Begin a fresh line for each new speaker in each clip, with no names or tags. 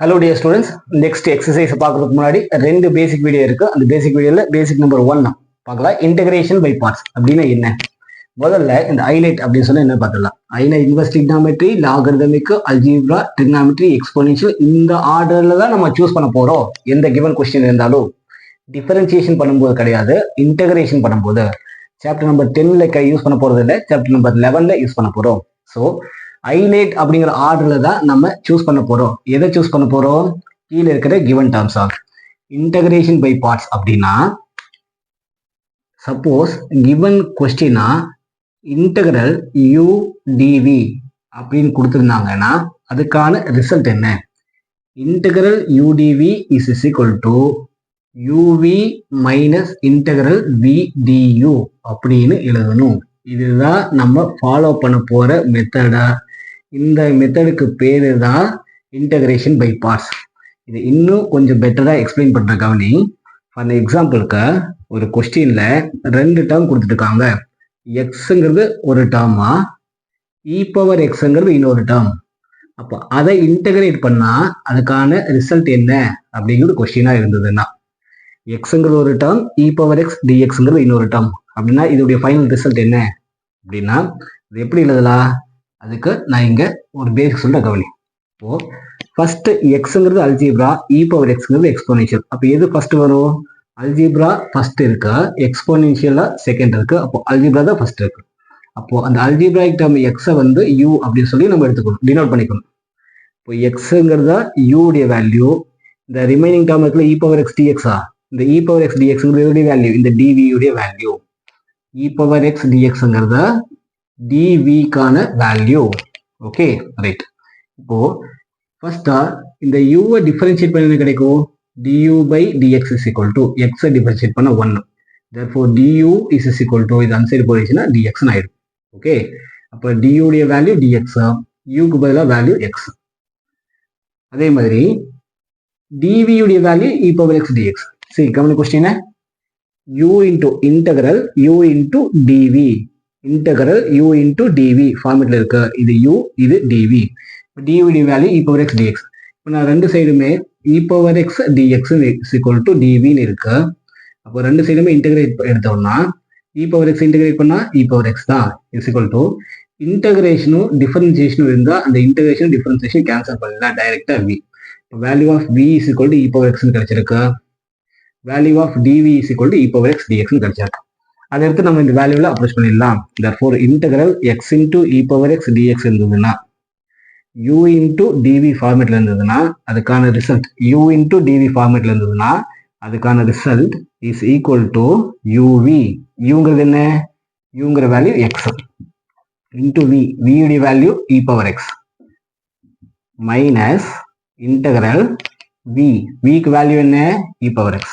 Hello dear students, next exercise பார்க்கறதுக்கு முன்னாடி ரெண்டு பேசிக் வீடியோ இருக்கு. அந்த பேசிக் வீடியோல பேசிக் நம்பர் 1 பார்க்கலாம். இன்டகிரேஷன் பை பார்ட்ஸ் அப்படின்னா என்ன? முதல்ல இந்த ஹைலைட் அப்படின்னு சொன்னா என்ன பார்த்துக்கலாம். Inverse trigonometry, logarithmic, algebra, trigonometry, exponential இந்த ஆர்டர்ல தான் நம்ம சூஸ் பண்ண போறோம். எந்த கிவன் கொஸ்டின் இருந்தாலும் டிஃபரன்சியேஷன் பண்ணும்போது கிடையாது, இன்டகிரேஷன் பண்ணும்போது. சாப்டர் நம்பர் 10ல யூஸ் பண்ண போறது இல்லை, சாப்டர் நம்பர் 11ல யூஸ் பண்ண போறோம். ஸோ ஹைலைட் அப்படிங்கிற ஆர்டர்ல தான் நம்ம சூஸ் பண்ண போறோம். எதை சூஸ் பண்ண போறோம்? கீழே இருக்கிற given terms of integration by parts. அப்படின்னா சப்போஸ் கிவன் கொஸ்டினா இன்டகிரல் யூ டிவி அப்படின்னு கொடுத்துருந்தாங்கன்னா அதுக்கான ரிசல்ட் என்ன? Integral u dv is equal to uv minus integral v du அப்படின்னு எழுதணும். இதுதான் நம்ம ஃபாலோ பண்ண போற மெத்தடா. இந்த மெத்தடுக்கு பேரு தான் இன்டகிரேஷன் பை பார்ட்ஸ். இது இன்னும் கொஞ்சம் பெட்டரா எக்ஸ்பிளைன் பண்ற கவனி. ஃபார் எக்ஸாம்பிளுக்கு ஒரு கொஸ்டின்ல 2 டேர்ம் கொடுத்துருக்காங்க. எக்ஸுங்கிறது ஒரு டேர்மா, இ பவர் எக்ஸுங்கிறது இன்னொரு டேர்ம். அப்போ அதை இன்டகிரேட் பண்ணா அதுக்கான ரிசல்ட் என்ன அப்படிங்கிறது கொஸ்டினா இருந்ததுன்னா, எக்ஸுங்கிறது ஒரு டேர்ம், இ பவர் எக்ஸ் டிஎக்ஸுங்கிறது இன்னொரு டேர்ம் அப்படின்னா இதோடைய ஃபைனல் ரிசல்ட் என்ன அப்படின்னா இது எப்படி எழுதலாம்? அதுக்கு நான் இங்க ஒரு பேசிக் சொல்ற கவனி. இப்போ first எக்ஸ்ங்கிறது algebra, e power எக்ஸ்ங்கிறது exponential. அப்போ எது ஃபர்ஸ்ட் வரும்? அல்ஜீப்ரா ஃபர்ஸ்ட் இருக்கு, எக்ஸ்போனென்ஷியலா செகண்ட் இருக்கு. அப்போ அல்ஜீப்ரா தான் ஃபர்ஸ்ட் இருக்கு. அப்போ அந்த அல்ஜீப்ராயிக் டேர்ம் எக்ஸை வந்து யூ அப்படின்னு சொல்லி நம்ம எடுத்துக்கணும், டினோட் பண்ணிக்கணும். இப்போ எக்ஸுங்கிறதா யூ உடைய வேல்யூ. இந்த ரிமைனிங் டேர்ம் இருக்குல்ல இ பவர் எக்ஸ் டிஎக்ஸா, இந்த இ பவர் எக்ஸ் டிஎக்ஸ்ங்கிறது வேல்யூ, இந்த டிவி உடைய வேல்யூ. இ பவர் எக்ஸ் டிஎக்ஸ்ங்கிறத டிவிக்கான வேல்யூ. Okay right. இப்போ ஃபர்ஸ்டா இந்த யூவை டிஃபரன்ஷியேட் பண்ண கிடைக்கும். du by dx is equal to x differentiate பண்ண 1. therefore du is equal to இது அந்த சைடு போயிடுச்சுன்னா dx ஆயிடும். ஓகே, அப்போ du உடைய வேல்யூ dx, u க்கு பதிலா வேல்யூ x. அதே மாதிரி dv உடைய value e power x dx. சரி, கவனி question. u into integral u into dv, integral u into dv ஃபார்மேட்ல இருக்கு. இது u, இது dv. dv உடைய value e power x dx. இப்போ நான் ரெண்டு சைடுமே e power x dx is equal to dv ன்னு இருக்கு. அப்போ ரெண்டு சைடுமே இன்டகிரேட் எடுத்தோம்னா e பவர் x இன்டகிரேட் பண்ணா e பவர் x தான் is equal to இன்டகிரேஷனும் டிஃபரன்சியேஷனும் இருந்தா அந்த இன்டகிரேஷன் டிஃபரன்சியேஷன் கேன்சல் பண்ணலாம், டைரக்டா v. Value of v is equal to e power x கிடைச்சிருக்கு. Value of dv is equal to e power x dx கிடைச்சிருக்கு. அதை எடுத்து நம்ம இந்த வேல்யூல அப்ரோச் பண்ணிடலாம். therefore integral x into e power x dx இருந்ததுன்னா u into dv ஃபார்மேட்ல இருந்ததுன்னா அதுக்கான ரிசல்ட் u into dv ஃபார்மேட்ல இருந்ததுன்னா அதுக்கான result is equal to uv. uங்கிறது என்ன? uங்கிற value x into v, v உடைய value e power x minus integral v, v க்கு வேல்யூ என்ன? e power x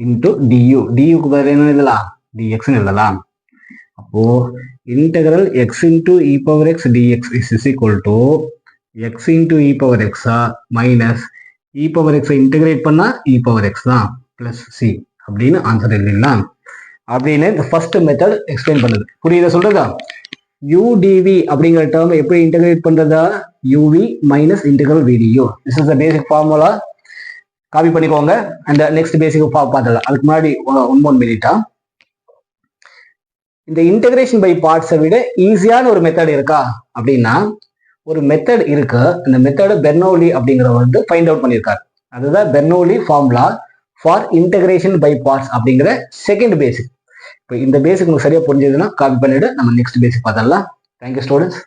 into du, du க்கு பதிலா என்ன எழுதலாம்? dx ன்னு எழுதலாம். அப்போ integral x into e power x dx is equal to x into e power x minus e power x integrate பண்ணா e power x தான் plus c அப்படின்னு ஆன்சர் எழுதிடலாம். அப்படின்னு இந்த ஃபர்ஸ்ட் மெத்தட் எக்ஸ்பிளைன் பண்ணுது. புரியுதா சொல்றதா? u dv அப்படிங்கிற டேர்ம் எப்படி இன்டகிரேட் பண்றதா? uv minus integral v du. this is the basic formula. Copy பண்ணிக்கோங்க. அந்த நெக்ஸ்ட் பேசிக் பார்த்துடலாம். அதுக்கு முன்னாடி 1 மினிட்டா இந்த இன்டகிரேஷன் பை பார்ட்ஸை விட ஈஸியான ஒரு மெத்தட் இருக்கா அப்படின்னா ஒரு மெத்தட் இருக்கு. இந்த மெத்தட் பெர்னோலி அப்படிங்கிறவர் வந்து ஃபைண்ட் அவுட் பண்ணியிருக்காரு. அதுதான் Bernoulli formula for integration by parts அப்படிங்கிற செகண்ட் பேசிக். இப்போ இந்த பேசிக் உங்களுக்கு சரியா புரிஞ்சதுன்னா காப்பி பண்ணிட்டு நம்ம நெக்ஸ்ட் பேசிக் பார்த்துடலாம். Thank you students.